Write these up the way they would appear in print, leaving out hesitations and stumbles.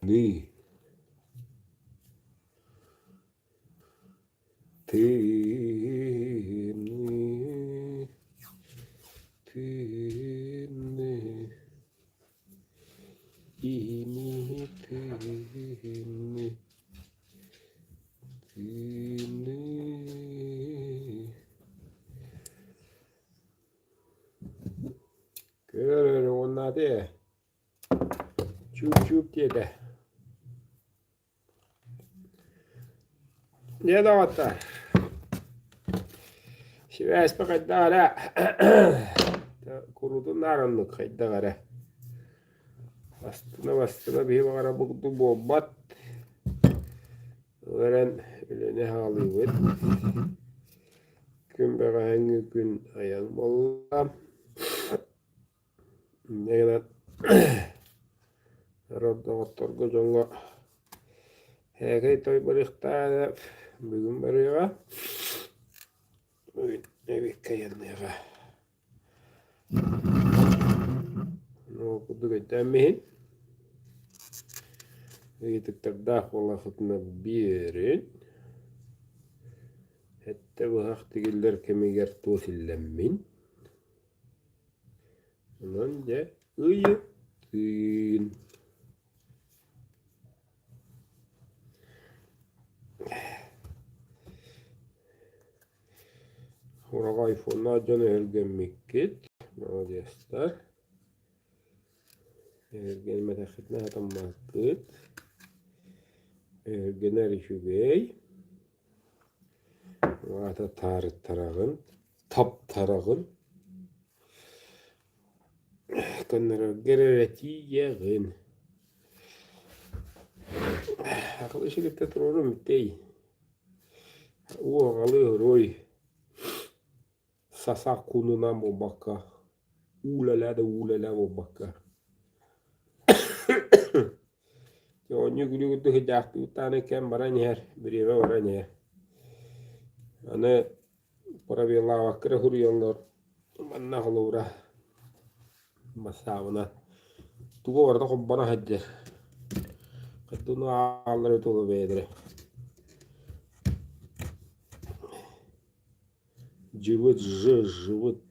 Ni tini tini ini tini tini 그래 원나대 쭉쭉 뛰다 ne navattar şivas fakat dara kurudun naranlık kayda gara bastına bir ara bugdu bombat öğren öyle ne halı var gün be hangi gün ayağım Allah'ım ne kadar Radda ottorgo jongo hege toy barıkta bugün barığa bugün evi kayanlığa no kudu gitmeyin gittik dah valla fıtna birin hatta bu haktigiler kemiger tosillemmin onca ıyıtın Oraga iPhone'la canı ergenmekket. Молодецler. Ergenme takitne hatammakket. Ergener işügey. Vata tarıt tarağın. Tap tarağın. Kanlara gerereti yağın. Akıl işi gitti tururum bittey. O ağalı roy. Sasak kununa bu bakka. Ulala bu bakka. Yo gülü güdü hidaktı bir tane kem baran yer. Bir eve baran yer. Ana para bir lava kırı huruyonlar. Manna halura. Masavına. Tuğu orada kubbana haccer. Kadını ağları tuğu beydire. Cıvıt cıvıt.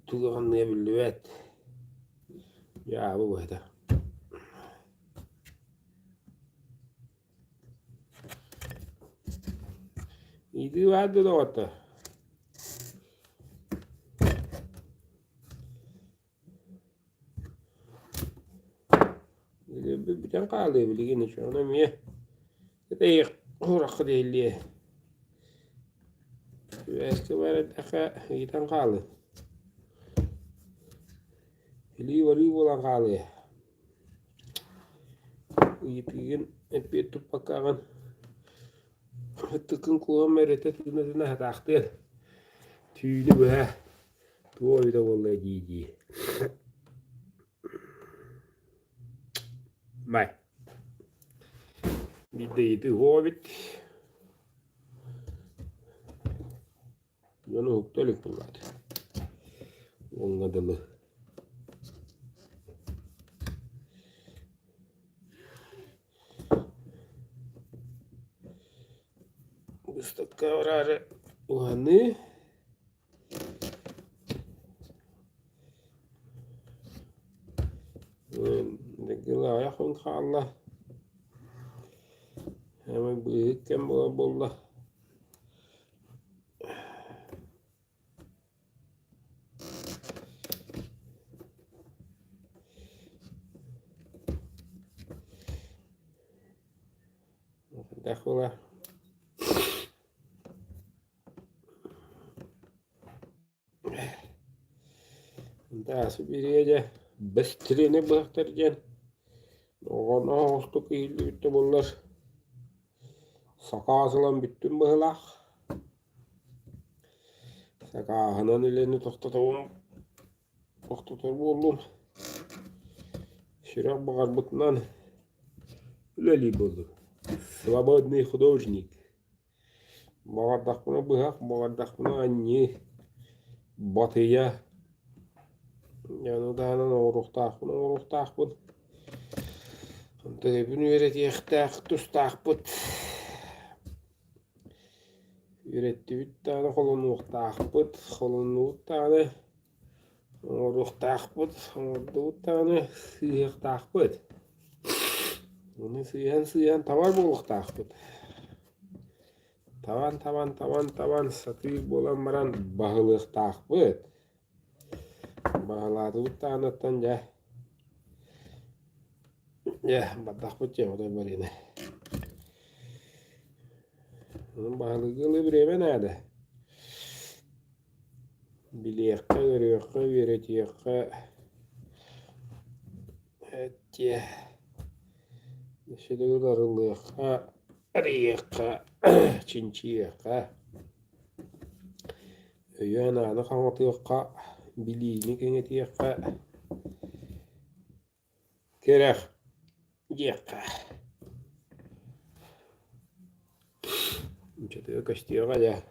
Tuğu anlayabildi evet. Ya bu da. İdi vardı da orta. Bir tane kaldı bilgin şu an niye? Değil uğrak değil diye. Eski var daha bir tane kaldı. Li bolan kaldı. Yitigin bir tupakagan. Tıkın kuğum merete tüne hataktır. Tüylü be. Tuğu da vallahi cici. May. Bir de yedi hobbit. Yanı huktelik bunlar. Onun adını. Üstte kavrarı uhanı. Gila yakın kallah. Hemen büyükken bolla. Dakula. Daha su bir yiyecek. Bes treni bıraktıracaksın. Oğlan ağustuk iyildi bitti bunlar. Sakasılan bütün bıhlak. Sakahının ileni toktatıyorum. Toktatır buldum. Şirak bakar bıtından. Üleli buldu. Свободный художник. Bağırdak buna bıhak, bağırdak buna anne. Batıya. Yani dağının oruqtaq buna oruqtaq bud. Bunu öğretiyektak, tustaq bud. Öğretti bir tane kolunu uqtaq bud. Kolunu uqtağını oruqtaq bud. Orada uqtağını sıyıqtaq bud. Onu sıyıhan tavar buluqtaq bud. Tavan satıyık bolan baran bağılıqtaq bud. Bağladı uqtağınattan ya. Ya, badak bud ya, o da var yine. Onun bağlılığı bir hemen adı. Biliyekka, görüyekka, öğretiyekka. Etiye. Neşede darılıyekka, arıyekka, çinçiyekka. Öyen anı kanatıyekka, biliğini kengetiyekka. Kerek, yekka. Çatıya kaçtıyekka ya.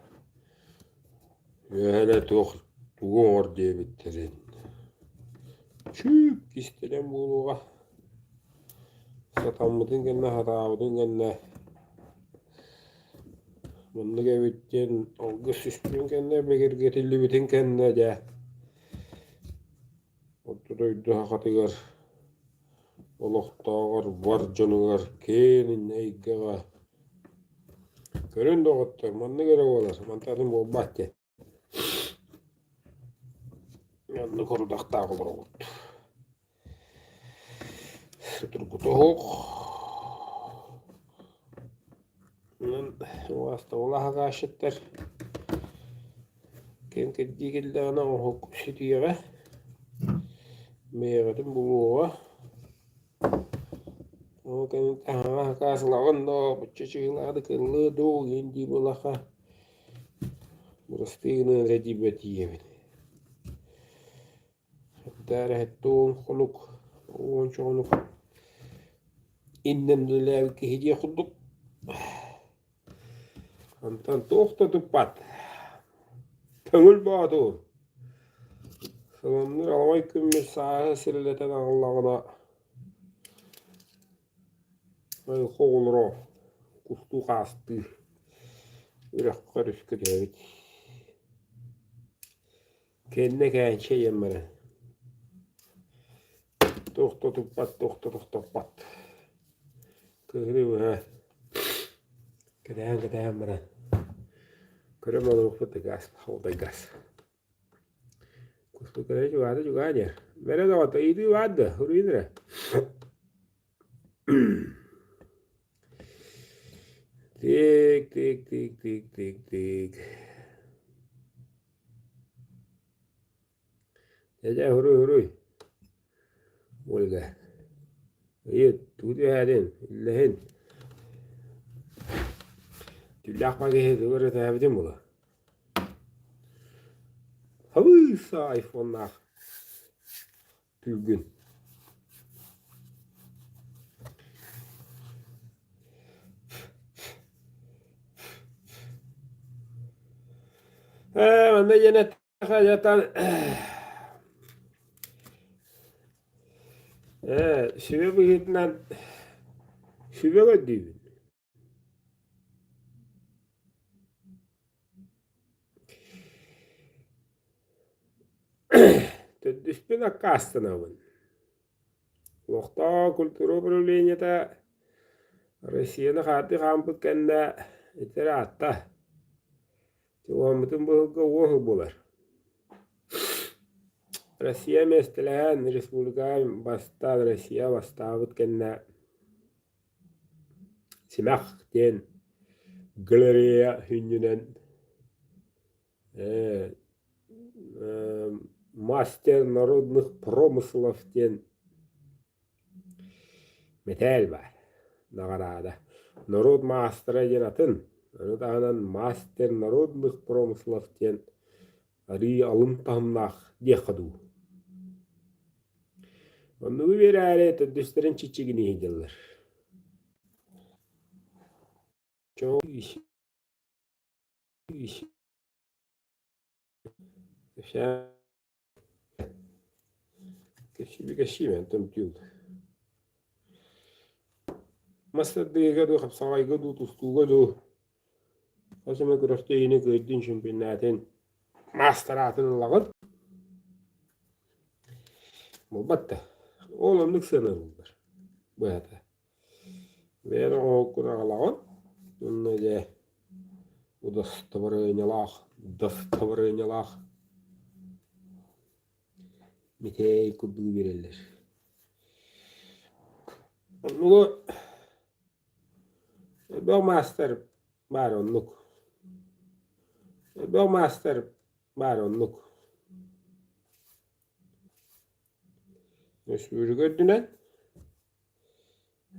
Öyle tuğur diye bitirin. Çük istenen buluğa. Satanmıdın genne hatabıdın genne. Bunu gevitten olgu süspün genne begir getilli bitin genne de. Oturuydu hakatıgar. Oluqtağır, var canıgar, kenin eygağa. Körün doğuttur, manna gerek olar. Mantarın bu bahçe. Yanını korudaqtağ olur oğut. Turgutu hoq. Vasta olaha kaşıttır. Ken keddi geldi ana hoq sütüye. Meğerim buluğa. O kan taha kasılağın da bıçacığıladı kıllı doğu yendi bulağa. Burastığını redibeti yemin. Hatta ettuğun konuk. Oğun çoğunuk. İnnem dölev ki hediye kulduk. Antan toxtatıp pat. Tağıl bağdı. Selamlar aleyküm mesahı sirleten Allah'ına. Ay koğulur kustu kastı. Ürek karışkı devit. Kendine kayan şey yemmene. Toxtatıp pat. Kıhırı ha. Kıdayan bana. Kırım alıp fıtı gaz. Havda gaz. Kustu kırı juga aja. Mere da vata idi vada. Huru indra. Tik. Jaja huru. Olga. İyi. Tuğdu hadin. İllahin. Tüllak bakı doğru tabidim bula. Havıysa iPhone'lar. Tülgün. Ben de yine takacatan. Şüve bugünden şüve gördüğüm. Tüddüspün akkastına bun. Lokta kulturu problemiyata Rusya'nın xatı kampı kenda itira atta. Çoğumutun bu hıkkı bular. Rusya mestelahan Respublika basta Rusya bastavut kenda simak den galeriya hünnünen мастер народных промыслов ден метел бар. Нағарада. Народ мастера ден атын. Анан мастер народных промыслов ден ари алым тамнах дехаду. Onu bir alet ödüstlerin çiçeğini hediyeler. Çok iş. Şa كشي ما انتم تيود مثلا دي قدو خبصاي قدو تستو قدو قسم كرفتين كيدين شمبيناتين ماستراتين اللغط مبتة oğlum nıksana bunlar bu hata ben o kuna lagon bunu de удостоверениялах mitey kudu verirler. Bu master baronluk. Bu master baronluk. Mesburi gördünen.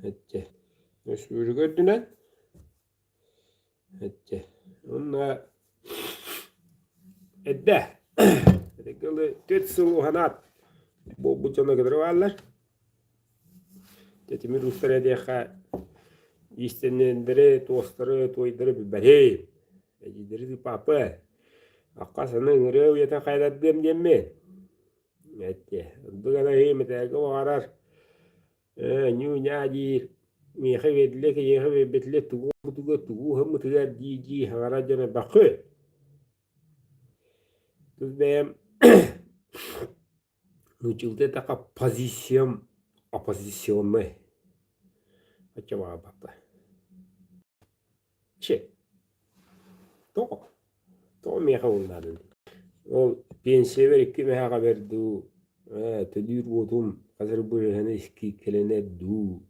Hette. Mesburi gördünen. Hette. Onunla edde. Edekli tütsülü hanat. Bu çana kadar varlar. Tetimi Ruslara deha istenenleri, tostları, toydları bibereyim. Ecileri de papa. Akkasının rev yata kaydattım demme. Ette. Bu kadar heymetlerge varar. Nyu nyadi. Mihe vedle ki yehe ve betle tuğu hem tüga di haracana bakı. Tuz benim Nuçulda taka оппозиционны. Acaba baktı. To meha onların. O pensiye verip meha verdi. Tüdür botum. Hazır bu hene iski kelene du.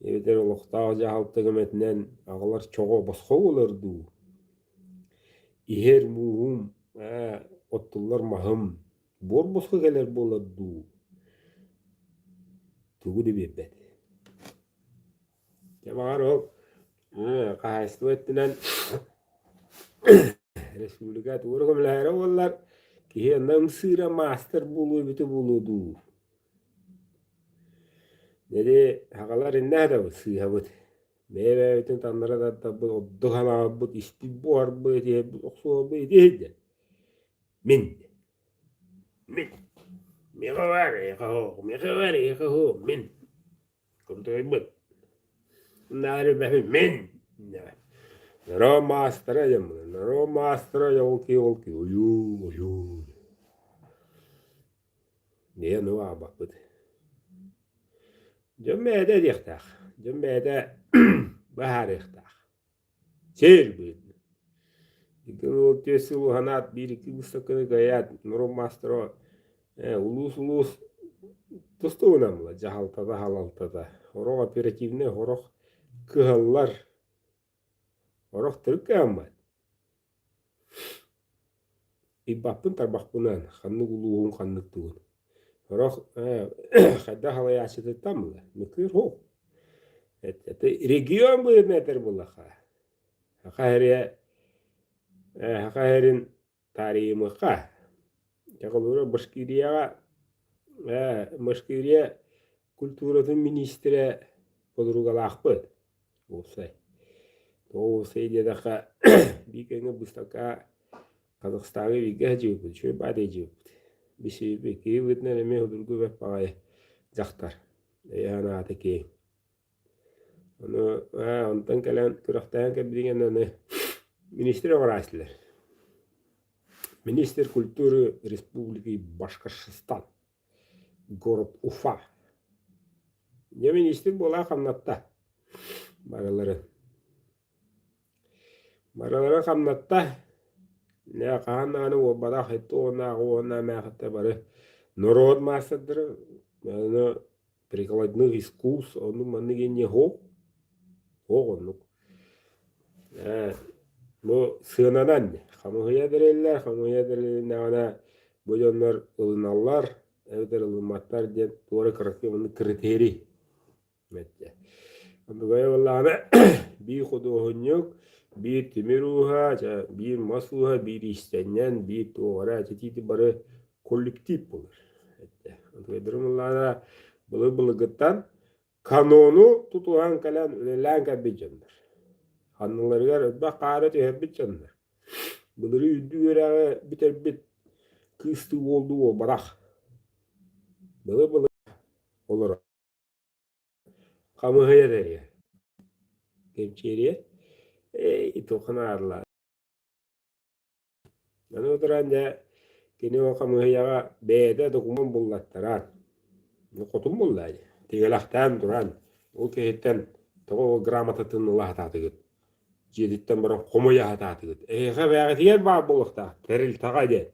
Evder olukta jahaltı gömetinden ağlar çoğu basqa olardu. İher muhum. Ottullar mahım. Bor basqa gelir bolardu. Tuğu da bebet. Jama'ar ol. Kahaslı ettilen Respublikat uğrağım lahara ollar. Ki ondan sıra master bulu biti buludu. Nede hakalar inne da bu sıha bit. Meyve bütün tanrıda da bu odduğana bu isti buhar bu eti bu oksu bu eti. Min. Mihavar. Min. Kurtu bit. Nari behi min. Naro master'a jamı. Naro master'a yolki. Oyu. Niye ne var bak bit. Cümlede diktak. Cümlede bahar diktak. Çel bit. Dikin o tesil hanat bir iki ustakını gayat. Naro master'a ulus tustuğunamla jahaltada halaltada. Horok operativne horok kıhallar. Horok Türkiye ama. İbbapın tarbakbunan. Kanlık uluğun kanlık tuğun. Horok kadda halaya açıdı tamla. Mükür ho. Region bu nedir bu laka. Hakaherin tarihi mıka. Yakılura Başkiriye Kulturatın Ministre Podrugalakpı. Olsay. Olsay diye daka bir kenge bustaka Kazakistan'a bir gece şöyle badeci. Bir şey peki Vietnam'e hudurgu ve pay zaktar. Yani ataki. Onu ondan gelen kırıktan kebildiğin ne Ministre Varaslı. Министр культуры Республики Башкортостан. Город Уфа. Ne minister bola kamnatta. Maraları kamnatta. Ne kahananı o bada hitti ona mehte barı. Народ масадыр. Yani прикладных искусств. Onu manıge ne ho. Onu. Bu sığınanan ne? Kamuya derler. Kamuya derler. Boyanlar ılınallar, evder ılınmatlar diye doğru kırıklı kriteri. Mette. Andıgaya vallahına bir kuduhun yok, bir timiruha, bir masuha, bir istenyen, bir doğru, titi barı kolektif olur. Andıgaya durumlarına bılı gıttan kanonu tutuhan kalan ölen kabıcanlar. Hanlılarga ödbä qaret öhebitjanlar. Bılırı üddü göräge biter bit kısты boldu o barak. Bılı olur. Kamıhıya derye. Kemçeriye. İtokana arlar. Ana oturanja kene o kamıhıyaga beyde dokuman bullattaran. Kotum bullay. Tegelaktan duran. O kehetten togo gramatatın Allah tatıgıt. Jeditten bara komoya hatatıgıt. Ehe bägetiger bar bulukta. Teril tagayde.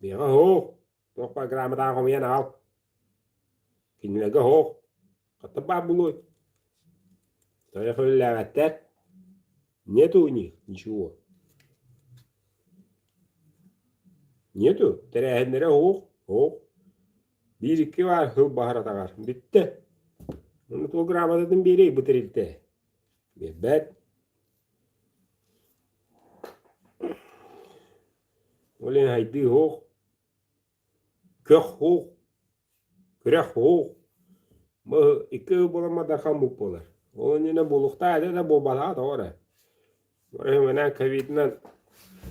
Bega ho. Tokpa gramatan komoyan al. Kinlege ho. Katı bar buluy. Taya föllevetler. Нету у них ничего. Нету. Терәһеннәре хук. Bir iki var hıl baharat agar. Bitti. Onu programadın biri bitirildi. Bet. Olen haydi huk. Kök huk. Kürek huk. Bu iki bulamada kamuk bolar. Onun yine bulukta da bu bala doğru. Oraya hemen kavitinden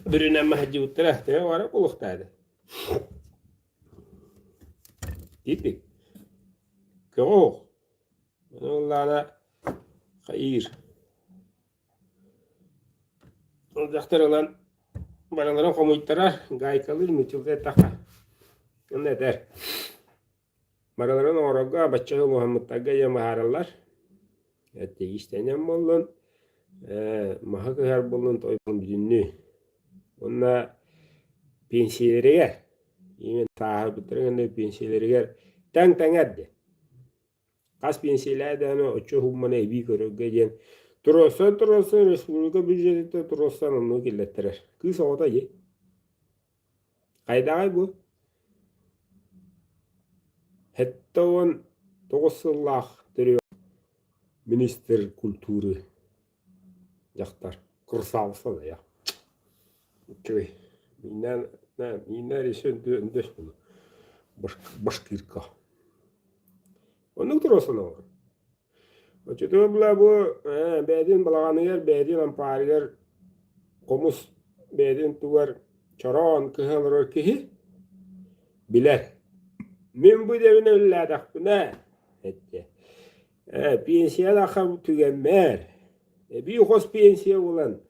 birine mahci uttırah diye var buluktaydı. Gittik. Köğük. Allah'ına hayır. Olacaklar olan baraların komutlara gay kalır mı? Çılgı taka. Ne der? Baraların oraga Başçağı Muhammed Tagga'ya maharallar. Hatta iştenen bolun. Mahak her bolun toyun bütünlüğü. Onunla pensiyeleri gel. Yemen sahip bitirgende pensiyeleri gel. Tang eddi. Kas pensiyelerden o çoğumana evi körüge diyen. Turasa Respublika bücretinde turasan onu killettirer. Kız oda ye. Kaydağay bu. Hatta on 9 yıllık duruyor. Minister Kulturu. Yaktar. Kursavsa da ya. Köy. Minler işin döndeş bunu. Başkirka. Onun turasına var. Oçutu bula bu bedin balağını yer, bedin ampari yer, komus bedin tuvar çoran kıhılır kihi biler. Min bu devine ülladak bu ne? Etti. Pensiya da kam tügenmer. Bir hos pensiya olan.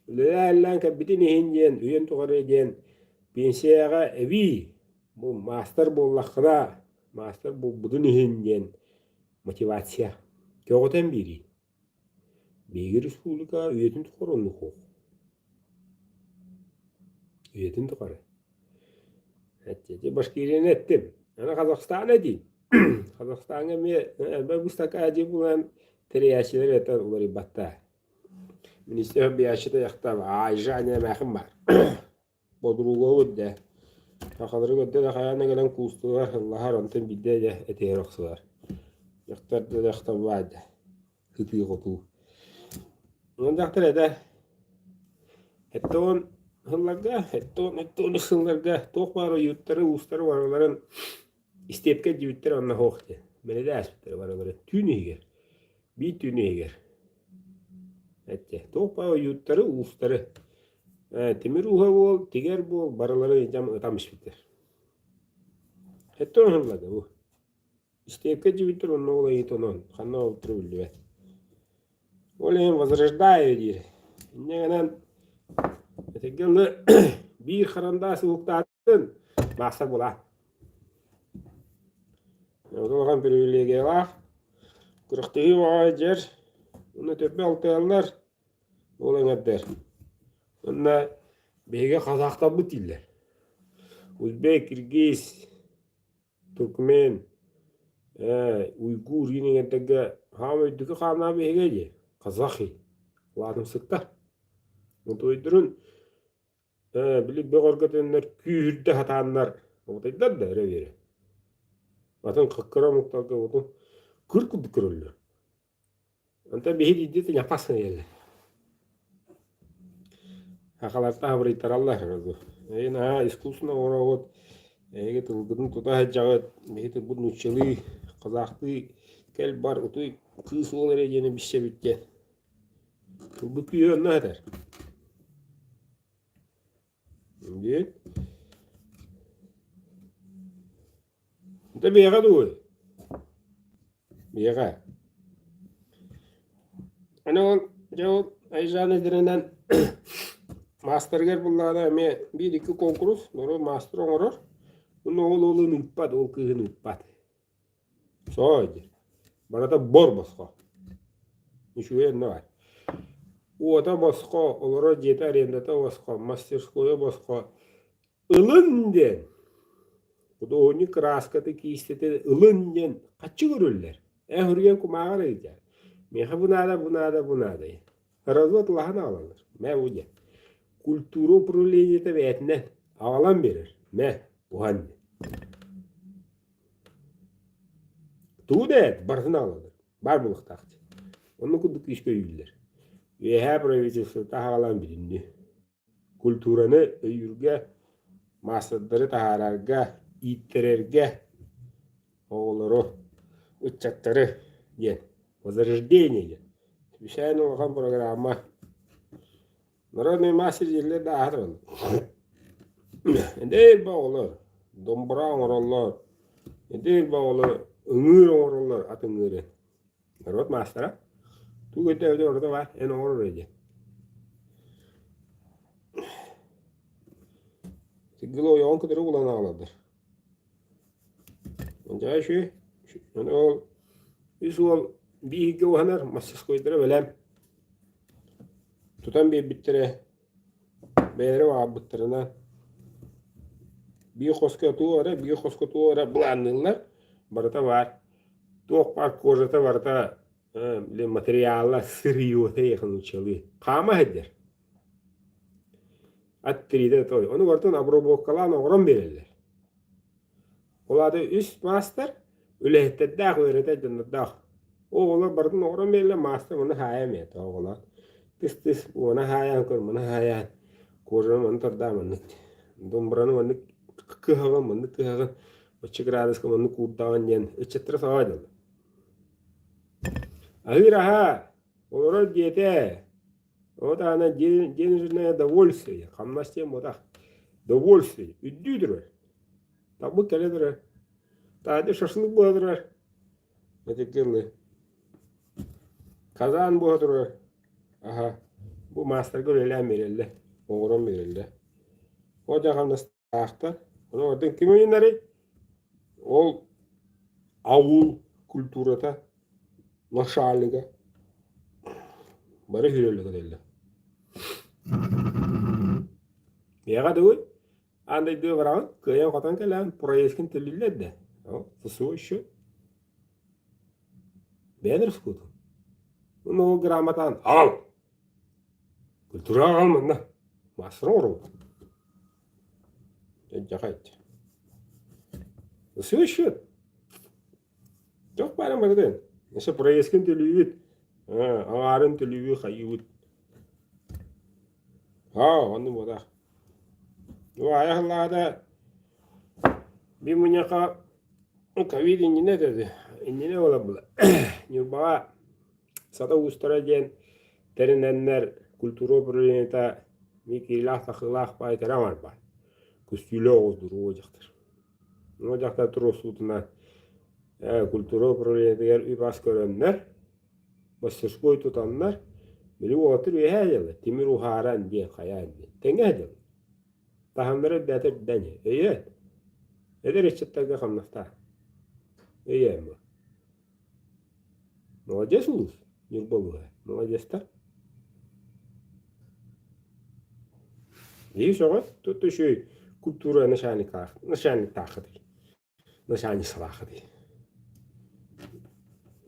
Lülallan kabitin ihinjen, üyen tuğarı eden pensiyaga evi. Bu master bollakına, master bu budun ihinjen motivasiya. Köğüten biri. Begi Respublika üyetin tuğarı onu koğ. Üyetin tuğarı. Etti. Başka yerini ettim. Ana Kazakistan'a değil. Kazakistan'a ben bu stakacı bulan tereyağçılar yeter uları batta. Minister bir yaşıda yakta var. Ayşe anne məhim var. Bodruğa ödde. Takadırı ödde de hayana gelen kustular. Allah'a rantın bidde de eteğiraqsılar. Yaktar da yakta vardı. Hıtı kutu. Onun yaktar eder. Hatta on hıllarga, hatta on ısınlarga. Toqbarı yutları, ustarı varların istepke cüvitleri onunla hoqtu. Beni de asbitleri varları. Tüyünü eger. Bir tüyünü eger. Ette. Toqbarı yutları, ustarı. Temir uha bol, tiger bol, baraları jam ıtamış bitir. Hatta on hıllarga bu. İstepke cüvitleri onunla olayı tonon. Kanna oturu bildi. Olayın возрождаю diye. Ne kadar Tegelli bir karandası huktatın mahsar bula. Oğlan privilegiye var. Kırıktığı var yer. Onu tepe altayanlar olan eder. Onda bege Kazak'ta bu diller. Uzbek, Kirgiz, Türkmen, Uygur yine edege hamıydaki kanına bege Kazakı. Ladın sıkta. Onu uydurun Bili bir gorgatenler kühürde hatanlar. Otaylar da öyle biri. Atan kıkkıra mutlaka otun. Kırk kırılıyor. Anta bir hedi de yapasın yerler. Hakalarta haberitar Allah razı. Na iskusuna ora ot. Ege tılgının tuta haccağı. Behite bu nuşçalı. Kazaklı. Kel bar otu. Kız olur yeni bir şey bitken. Bu piyo ne eder? Değil. Da bir yaga doğru. Bir yaga. Ana ol. Cevap. Ayşan edirinden. Masterger bunlarda me bir iki konkurs. Noro master olur. Bunu oğlu nüppat. Ol kızı nüppat. Soğucu. Bana da bor baska. Nişuye ne var? O da baska. Olara jeter yerinde de baska. Masterskoya baska. Ilın den. Bu da onu kraskatı ki istedi. Ilın den. Kaçı görürler. Hürriyen kumağa reyeceğim. Meha bunada. Razvat lahana alırlar. Me uca. Kulturu prolejete vetne. Ağalan verir. Me. Buhanne. Tuğ da barsına alırlar. Bar buluk taktı. Onu kuduk iş köylüler. Ve her projesinde ağalan bilindi. Kulturanı öyrge, masadları tahararga, ittirerge, oğulları, uçakları, diye. Возрождение. Специально olan программа. Народный мастер yerler daha da olur. Değil bağlı. Dombra orallar. Değil bağlı. Öngür orallar atın öyle. Narod master'a. Tu evde orada var. En olur öyle. Sigil o yoğun kadarı bulan ağladır. Önce şu. Yani o. Üsol. Bir iki ohanar. Masas koyduğu velem. Tutan bir bittire. Beyleri var bittirine. Bir koska tu ara bulanırlar. Barata var. Tuğ var kozata var da materyalla sırıyorta yakın uçalı. Kama eder. Attiride toy. Onu vartan abrobokkalan oğran verirler. Olada üst master ülehette dağ verede cennet dağ. Oğlan baratan oğran verirler master onu hayam et oğlan. Tis ona hayan kır mana hayan. Kozan onu tarda manık. Dombranı manık kıhagan manık kıhagan. Açık radas ka manık kurdan yen. Eçetre sağadı. Ahir aha. Olur diyete. O da ana gençliğine довольствие. Kamlaştığım o da. Довольствие. Üddüdür. Tabu keledir. Daha da şaşılık buhadır. Netekirli. Kazan buhadır. Aha. Bu master görelim verildi. Oğran verildi. O da kamlaştı. Onu oradan kim oyunları? O avul kulturata naşarlıga. Bari hürerlik edildi. Yaga doğru. Anda diyor varan. Kaya katan kelam. Projeskin telliler de. Fısı şu. Beğenir skutu. Onu gramatan al. Kultura almanna. Masra oru. Cakayt. Fısı şu. Çok bayram bakıdın. Neyse projeskin telliler. Ağarın telliler kayıvut. Onu bu da. O ayaklarda bir munyaka kavir inine dedi. İnine olabilir. Yurbağa sata ustaragen terinenler kulturu projeta mikilah takılah bay teramar bay. Kustüle oğuzdur o ocaktır. O ocakta turosutuna kulturu projeta yer übas görenler basırskoy tutanlar bili otur ve heyeli. Timir uharan diye kayan diye. Tenge heyeli. Tahamları dedir denye. Evet. Eder eçetlerge kamnafta. Evet mi? Молодец улус. Нюрбалуга. Молодец та. Видишь, тут еще и культура начальник тахады. Начальник салахады.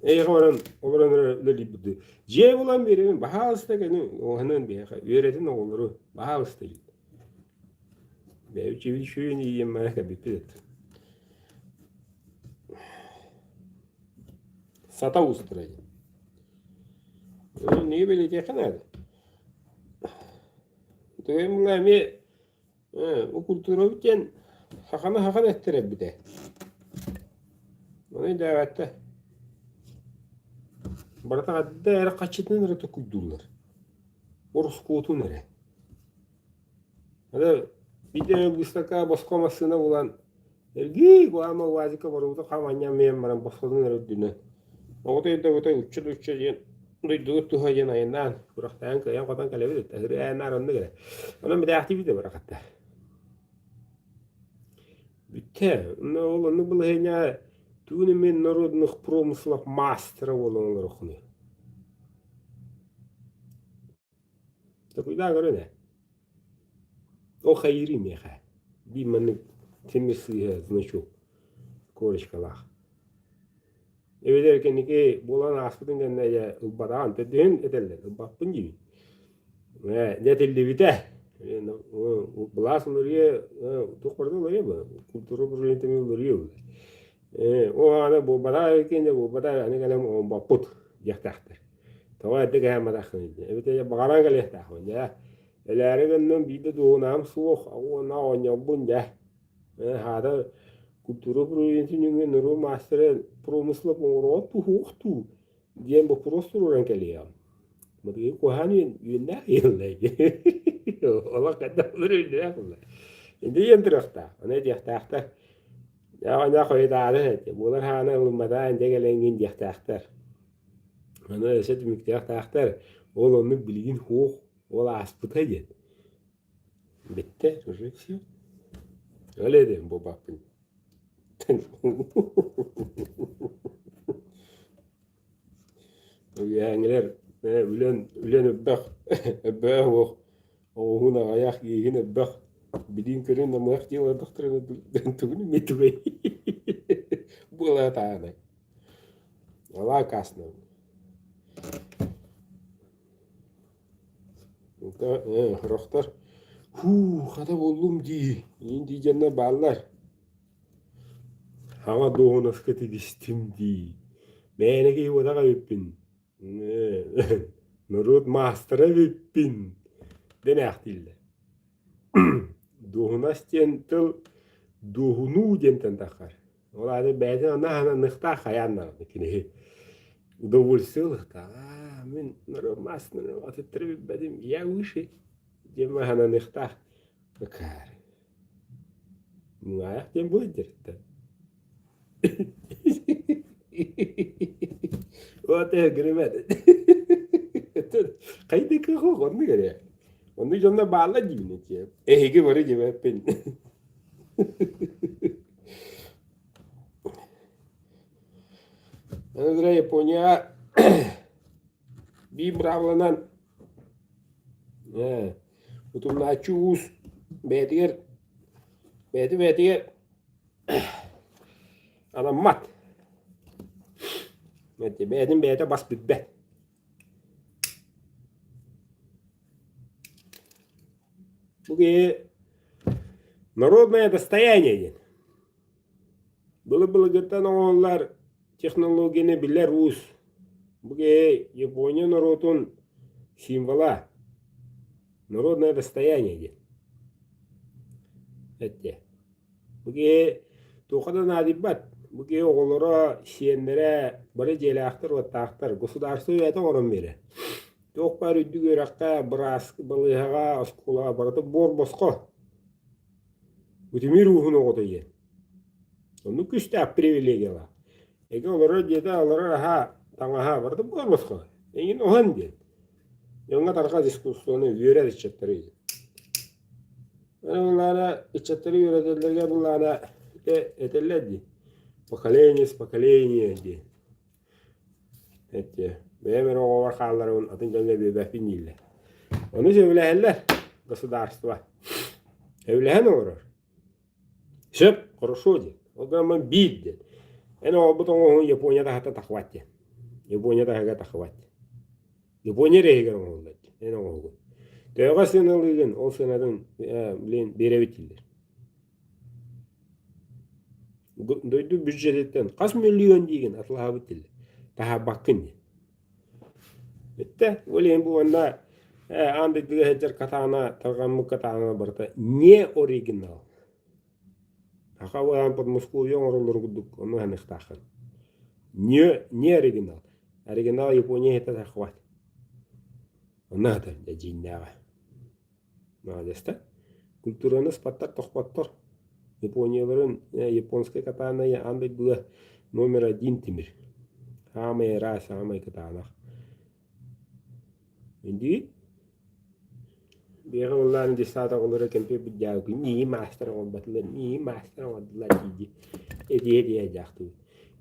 Говорен, оларын либуды. Же olan biri bahalısı da gene o hanın bir öğretin oğulları bahalısı değil. Ben çevir şuyun yiyeyim bana kadar bir Sata usturayım. Niye böyle yakın hadi? Duyayım bunlar mi? O kulturu biten hakan ettirir bir de. Onu da evet. Barata kadar era kaçırdın nere tokuydular. Orası kutu nere? Hadi bir de bu staka baskamasına olan ergi bu ama vazika var o da kamanya meyem var baskadın nere düne. O da uçça yen. Duydu tu hayan ayından. Bıraktan ki yan katan kalebi de. Hırı ayından önde gele. Ona bir de aktivite bırakatta. Bitte, ne olur ne bula henya tuni men народных промыслов мастера болоңлар окуну. Так уйда görene. O hayri meha. Bir manık temizliğe значок. Koruşkalak. Evet erken ki bolan aspıdın genne ya badağın tedin edeller. Bakpın gibi. Ne telli bite. Bulasın oraya tokardı oraya mı? Kulturu buraya temiz oraya. O ana bu badağ erken de bu badağ hani kalem o bakput yaktaktır. Tawa dega ma dakhni. Evet ya bagara gale tahon ya. Elarinden bir de doğunam soğuk. O na onya bunca. Hada kulturu provinsin nuru master promusla poro tu huktu. Diyen bu prostur renkeli. Madi ko hani yunda yelle. Allah kadar olur ya. Indi yendrakta. Ona diyakta. Ya ana koyda ale. Bunlar hana ulmada inde gelengin diyakta. Ana set miktar ol onu bilgin hoch ol aspıta yet. Bitti. Çocuk öyle dedim bu bakın. Yangler ülen öbbek öbbek o huna ayak yine öbbek bilin körün de muyak diye var doktorun tugunu mitübe. Bu la tane. Allah kasna. Doktor hada bollum di. Indi cennet ballar. Hava doğuna sıkıntı distim di. Beni ki odaga öppün. Nurut master'a öppün. Dene ahtille. Doğuna stentil doğunu jenten takar. Ola da beden ona hana nıkta kayanlar. Удовольствие. Мен нормально, а ты требуешь, я выше. Дема hana nıkta. Bakar. Muayak dem budur da. O te gülmedi. Kaydı ki o onu göre. Onu canına bağla gibi ne ki. Hege var gibi ben. Andra Japonya bir bravlanan utumlaçuz bedi ana mat bedin bede bas bibbe Буги народное достояние. Было гетан onlar технологияны билер уз. Буги Япония народун символа. Народное достояние. Это. Буги тохадан адибат. Буги оголора сиенлere бары желактыр оттактыр. Государство это орын бере. Тох бар үдүгөракка брас балыга оскула бараты бор боско. Утимир ухуну готойе. Onu küstә привилегияла. Эге олары деде алары ха таңаха барты бор боско. Эген охан де. Яңа тарка дискуссияны үйрәт ичеттери. Олары ичеттери үйрәтеләргә буллары этелләди. Поколение с поколения ди. Эте. Benim o var halların atınca bir befiniyle. Onu söyleyerler государство. Evlehen olur. Şıp, хорошо de. O zaman bid de. O buton Japonya'da hatta takvat de. Japonya'da hatta takvat. Japonya rehigen oldu. O gün. Teoga senelegen o seneden bilen berevitiller. Duydu bütçedetten kas milyon diyen atlaha bitil. Daha bakın. Bitti. Öyle bu anda anda diye hacer katana targamı katana barta. Ne original? Haka bu an pod Moskova yon oralar guduk. Onu hani ihtahkan. Ne original? Original Japonya heta tahvat. Onu hata da cinnaga. Maalesef. Kültürünü spattar tohpattar. Японияларын японская катана андай была номер один тимир. Самая раз, самая катана. Инди бега уллан дистата олора кемпе бидяу ки ни мастер он батлы ни мастер он батлы диди. Эди жакту.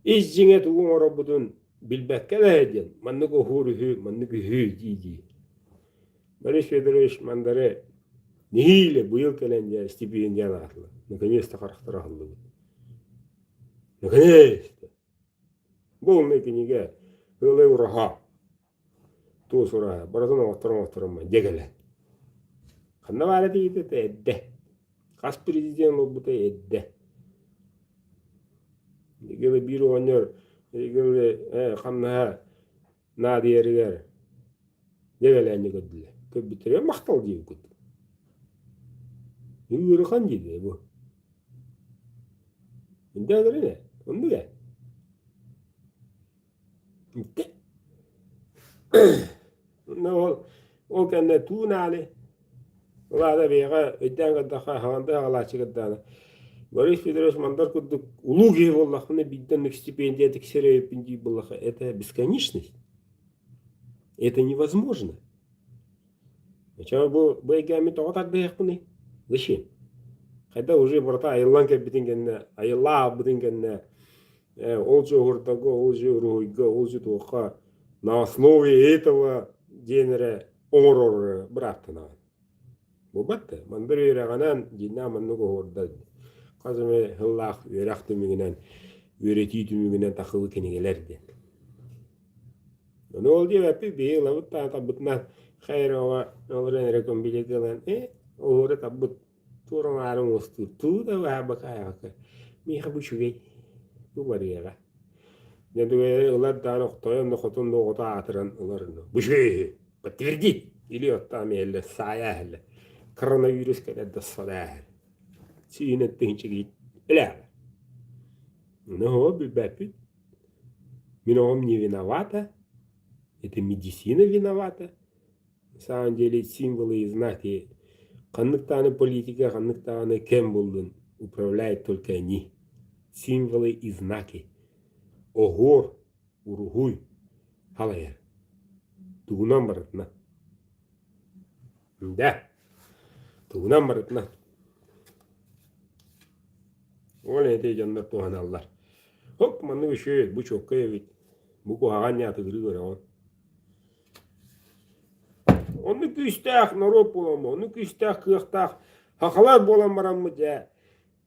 Изжиңе тугун оробудун билбекке леден. Манныго хуру ху, манныго ху диди. Бариш Федорович мандаре нихиле буйыл келенде стипендиян атлы. Наконец-то характарахылды. Наконец-то. Бұл мекенеге ылы ұраға. Туыс ұраға. Баратын оқтырма дегелі. Қанда бары дейді әдді. Қас президент олбыта әдді. Дегелі бір оңыр. Дегелі қаннаға надиерігер. Дегелі әне көділі. Көп бітірі мақтал дейі көді. Үйірі қан дейді бұл. Inte öyle ne? Onu da. Inte. O kendi tuğnali. Ola da beyga öden kadar handa ağlaçı kadar. Barış Федорович мандар кудук улуги Аллахны бидden стипендия тексереп инди булаха. Это бесконечность. Это невозможно. Почему bu egami toğatak beyakpını? Зачем? Когда уже брата айылланка битингенне, айылла битингенне, ол же уртага, ол же руйга, ол же туха на основе этого денере орор братна. Бу батта, мандар юраганан динна маннуго орда. Казыме Аллах юракты мигенен, юретитү мигенен такылы кенегелерди. Ну ол деп апи бейла бутта табытна хайрова, олрен рекомбилетелен, олре табыт Turun arın ustu. Tu da var bakaya. Mi habu şuge. Bu var ya. Ne de ular da noktaya nokotun nokta atıran ularını. Bu şey. Подтверди. Или вот там или сая. Коронавирус когда сада. Сине тынчыгы. Бля. Ну, бибапи. Мином не виновата. Это медицина виновата. На самом деле символы и знаки. Канныктаны политика, канныктаны кем болдун, управляет только они. Символы и знаки. Огор, уругуй, халаяр. Тугунан барытна. Да, тугунан барытна. Оля эти жандар туганаллар. Хоп, манны үшөйт, бу чокка эбит. Бу куаган ятı кыры он. Onu küstah narop bolamı, onu küstah kıyıqtah haqalar bolam baramı ja.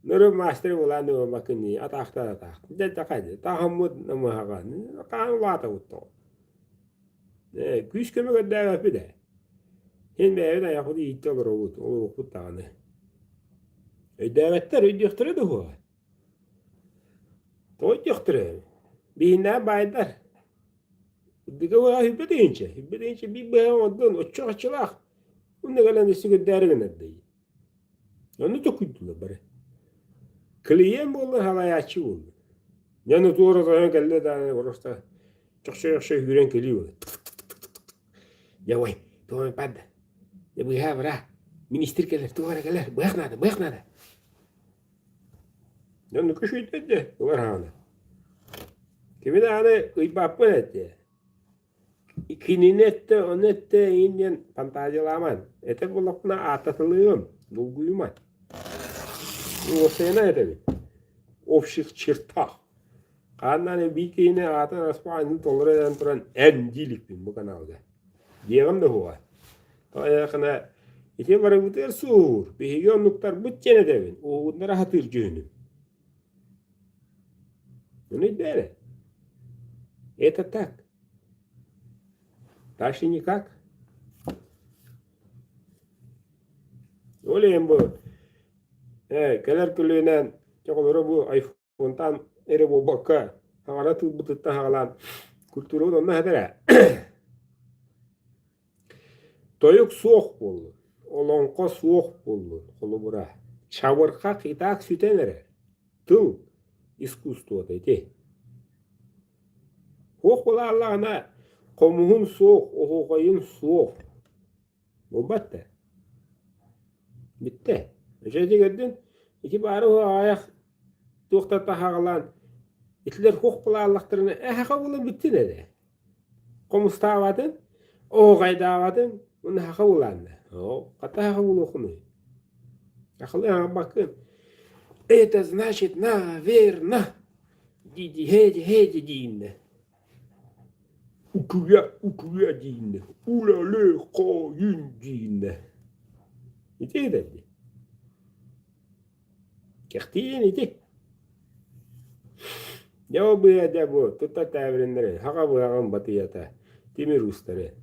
Nörü master bolanı o makini ataqta. De taqaydı. Tahammud namı haqa. Qan lata utto. Küs köme gadda yapide. Hen be da yaxudi ittor robot. O okut tağını. Davetler ödüqtürü de bu. Toyduqtürü. Bina baydar. Diga hübbedince bir bayan ondan açılak. Onu gelen size dergen eddi. Onu da kuydular bare. Kliyem bollu halayatçı oldu. Yani doğru da geldi de orada çok şey yüren geliyor. Ya vay, doğru padda. Ya bu ya bra. Minister gelir, doğru gelir. Bıraknadı. Yani kuşuydu dedi. Var hala. Kimi de hani ıybapı etti. İkinette, onette indian pantajalaman. Ete bulakna atatılığım. Bulguyuman. O sene edebi. Ofşik çırtak. Kandan bir kine atan asmanın tolere eden turan endilik bin bu kanalda. Diyem de huwa. Tayakına ite bara buter sur. Bihiyon nuktar bütçene devin. O bunlara hatır cühünüm. Onu dere. Это так. Дальше никак. Öyleyim bu. Keler külüğünden çok olur bu Ondan ere bu bakka hagara tılbıtıtta hagalan kültürü onna hadara. Toyuk soğuk bollu. Olonko soğuk bollu. Kolu bura. Çavırka kitak sütenere. Tıl iskustvo dedi. Hoş bola Allah'ına komuhun soğuk, oğukayın soğuk. Bu battı. Bitti. Öşede gördün. İki bari o ayak toktata hagalan. İtler hoş bola Allah'tırını. Haka bulun bitti dedi. Komusta avadın. Oğukayda avadın. Onu haka bulandı. Kata haka bulukunu. Akıllı bakın. Это значит наверно. Диди, хеди, динне. Ukuya dinne. Ulale koyun dinne. İti dedi. Kektiğin iti. Ya bu ya da bu. Tutta tabirinleri. Haka bu yakan batıyata. Demir ustare.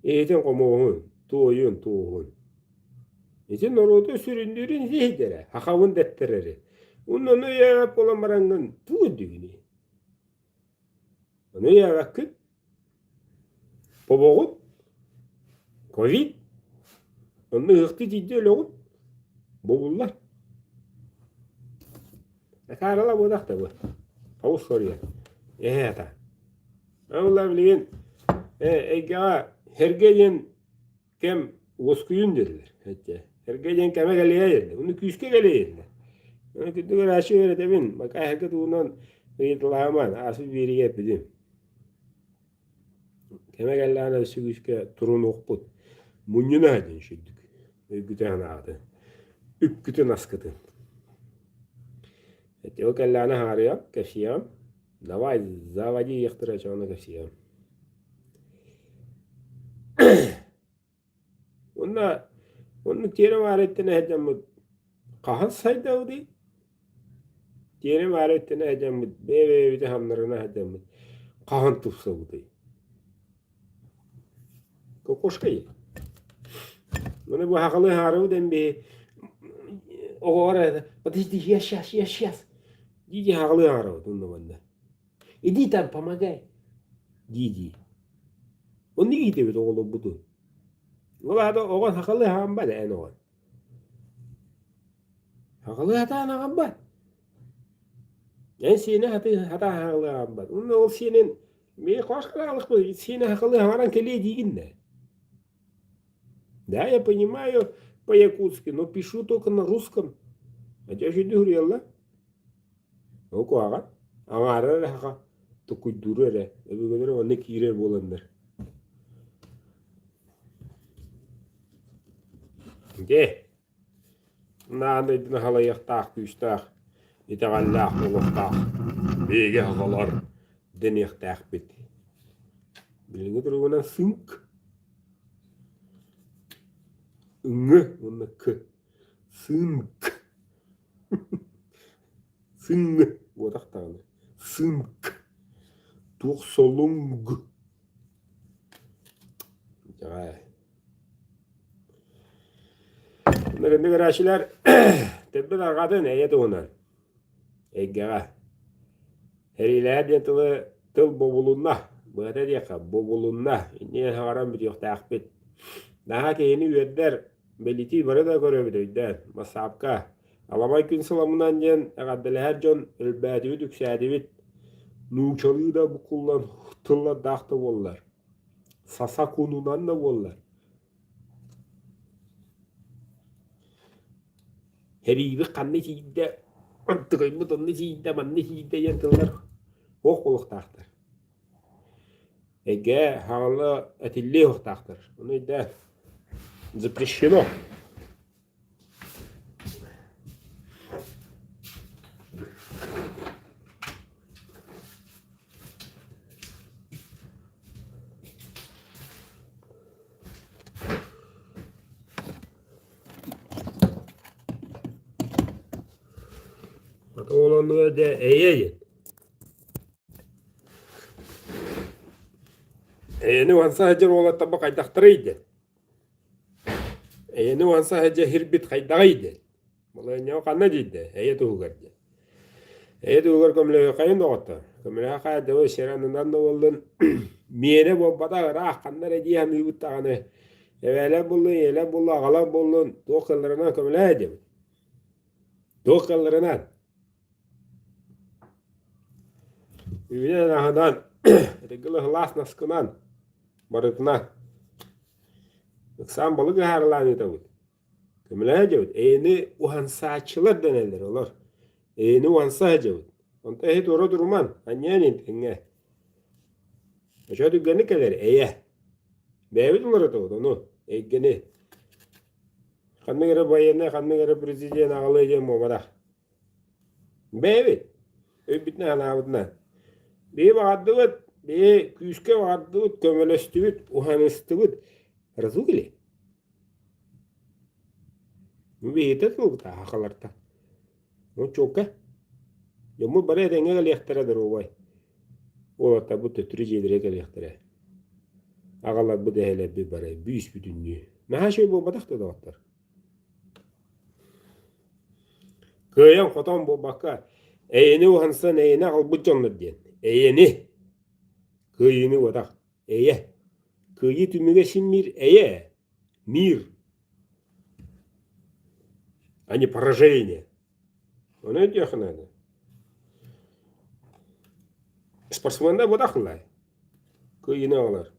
Eğitim komuğun. Tuğun. İçin orada süründürün zihdere. Hakavun detterleri. Onun onu yağıp olan marangın tuğu düğünü. Onu yağakın. Boboğun. Covid. Onu hıhtı ciddi öyle olun. Bobullar. Karala bodak da bu. Havuz soruyor. Hata. Allah bilin. Ega hergeyen kem oskuyun dediler. Hergeyen keme geleye yerdi. Onu küske geleye yerdi. Onu kütüge raşı öyle demin. Bak herket onun yıtılağıman. Asıl bir yeri yapıdım. Keme gelene üstü küske turun okput. Munyuna hadin şüddük. Üggüten adı. Üggüten askıtın. O kellene hariyam, kefsiyam. Davay zavacı yıktıracağına kefsiyam. Onun tiyene varetine hecamı kahan sayda o değil. Tiyene varetine hecamı bebe hamlarına hecamı kahan tufsa o değil. Kokoşkayı. Onu bu hakalı harıvden bir o orada подожди, я сейчас. Диди hakalı harıvden onu bende. Иди там, помогай. Диди. Onu ne gidiyor oğlum budu? Ola da oğlan hakalı hamba da en oğlan. Hakalı hata hamba. Yani seni hata hakalı hamba. Onun o senin bir koş karanlık bu. Seni hakalı haran kele digin ne? Да, я понимаю по-якутски, но пишу только на русском. А я же говорила. Ну, куага. Аңары хака. Тукуй дурере. Öbürleri onu kirer bolanlar. De. Nağını halayaqtaq küstaq. İtağallaq uluqtaq. Bege hakalar. Deniyaqtaq bit. Bilingi duruguna sünk. Ыңы, оны к. Сынк. Сыны. Одақтағаны. Сынк. Тоқсолонг. Жағай. Бұны рәшілер тәббіл арғадын әйеті онан. Әйгеға. Әриләден тыл бобулунна. Бұғата дейқа бобулунна. Иннен хағаран біт yoqtaq bit. Daha keyini üyedler. Beliti bari da görübüdüydü. Masabka. Alamay gün salamından jen egaddele her jon ölbädibit üksədibit. Nuçalığı da bu kullan hıtılla dağda bollar. Sasa konunan da bollar. Heribi kanne çiğde antıqaymı tonne çiğde manne çiğde yentıllar. Hoq oluq dağdır. Ege hağlı etilli hoq dağdır. Onu da запрещено. Olanlığı da eğeyin. Eğeni vansa hacer ola tabak aydaktırıydı. Eğeni vansa hacer hirbit kaydağıydı. Mulai nyawa kanna jidde. Eye tuğgar diye. Eye tuğgar kömle kayın doğatta. Kömle kayın da o şeranından da oldun. Miyene bombada rah kanlara diye mi buttağını. Evele buldun, ele buldun, ağala buldun. Doğkallarına kömle edeyim. Doğkallarına. Üvine nahadan. Regılı hılas naskınan. Barıtına. Nıksan balık harılan edelim. Kömle edeyim. Eyni uhansaçılar deneler olur. Eyni uhansa edeyim. Onta hep doğru durman. Annenin tenge. Şöyle gönlü kadar eye. Beyvet onları da onu. Eggeni. Kanına göre bayanına, kanına göre prezident ağlayacağım o bana. Beyvet. Öbütüne anavuduna. Bir vardıvıt, bir küske vardıvıt, kömeleştüvüt, uhanıstüvüt. Razı gili. Bir yetet mi ta hakalarta. O çok ka. Yomu bare denge gelekteredir o bay. Olata bu tötürü jedire gelektere. Ağalar bu dehele bir bare, büyüs bir dünya. Ne şey bu badak da dağıtlar. Kıyan kotan bu baka. Eyni uhansan eyni al bu canlı diyen. Eyni. Kıyını vadak. Eye. Kıyı tümüge sinmir eye. Мир. А не поражение. Onu diyorsun hadi. Sportsmanda bu da kılay. Kıyını alır.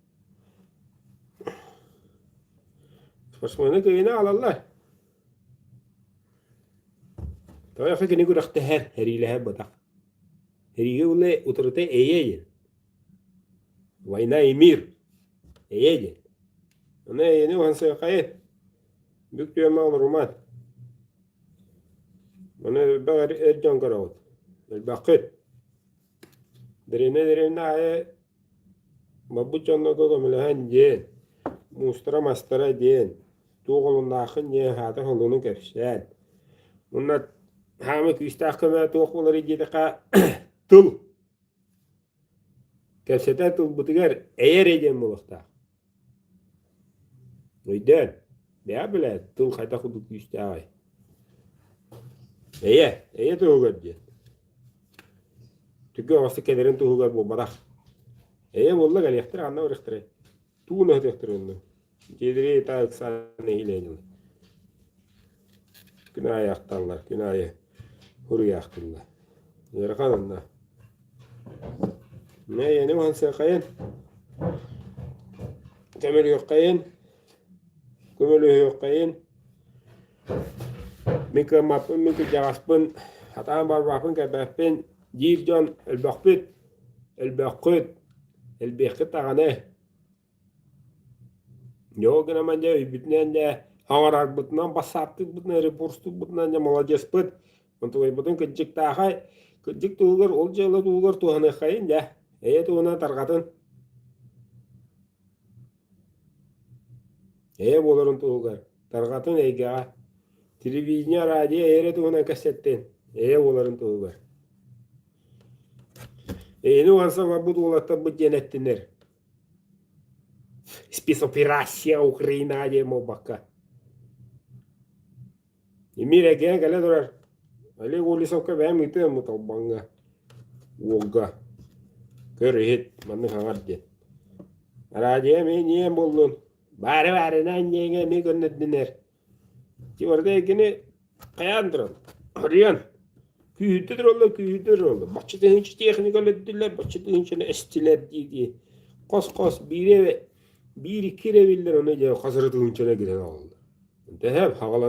Sportsmanda kıyını alırlar. Tabii ki ne kadar heriyle bu da. Heriye ule otorite eyeye. Vayna emir. Eyeye. Ona yeni vansa kayıt. Büktüğü mal rumat. Ona bağır edcan karavut. Bakıt. Derine ay. Babu canlı kogamılahan diyen. Mustra mastara diyen. Tuğulunda akın diyen hata holunu kerşen. Bunlar hamı küstahkıma tuğulları gidika tıl. Kerşete tıl butugar eğer edin bulukta. Uydan. Beya bile tıl kayta kudu küstahı. Eye tuğulgar diyen. Tükke ağası kederin tuğulgar bu badak. Eye bolla gal yahtır anna uğraştırı. Tuğun öhtü yahtır onu. Cediri ta ıksanı hileydiler. Günah yaktarlar, günahı huru yaktırlar. Yarıkan onunla. Ne yeni vansa kayın? Kömür yok kayın. Kömürlü yok kayın. Mikro mapın, mikro cagaspın. Hatan bar bakın kabahpın. Jircan elbakbit. Elbakut. Elbakut ağane. Yok gene mence bütünen de hangarak bütünen basaptık bütünen reporstuk bütünen de молодец bit. Onto bütün kıcık tahay. Kıcık tuğgar olcalı tuğgar tuğanı kayın da. Tuğuna targatın. Boların tuğgar. Targatın eyga. Televizyon radyo tuğuna kasetten. Boların tuğgar. Ne varsa bu tuğlatta bu cenettinler. Спецоперация Украина diye mobaka. Mira gene gale durar. Ali golisovka ben mite mutabanga. Woga. Körhit manı hangar diye. Radye mi niye buldun? Bari nanyenge mi gönneddiner. Ki orada gene kayandır. Aryan. Kühüttür oldu. Bahçede hiç teknik öğrettiler. Bahçede hiç estiler diye. Kos bir iki reviller onu diye hazırlığı içine giren oldu. Hep havalan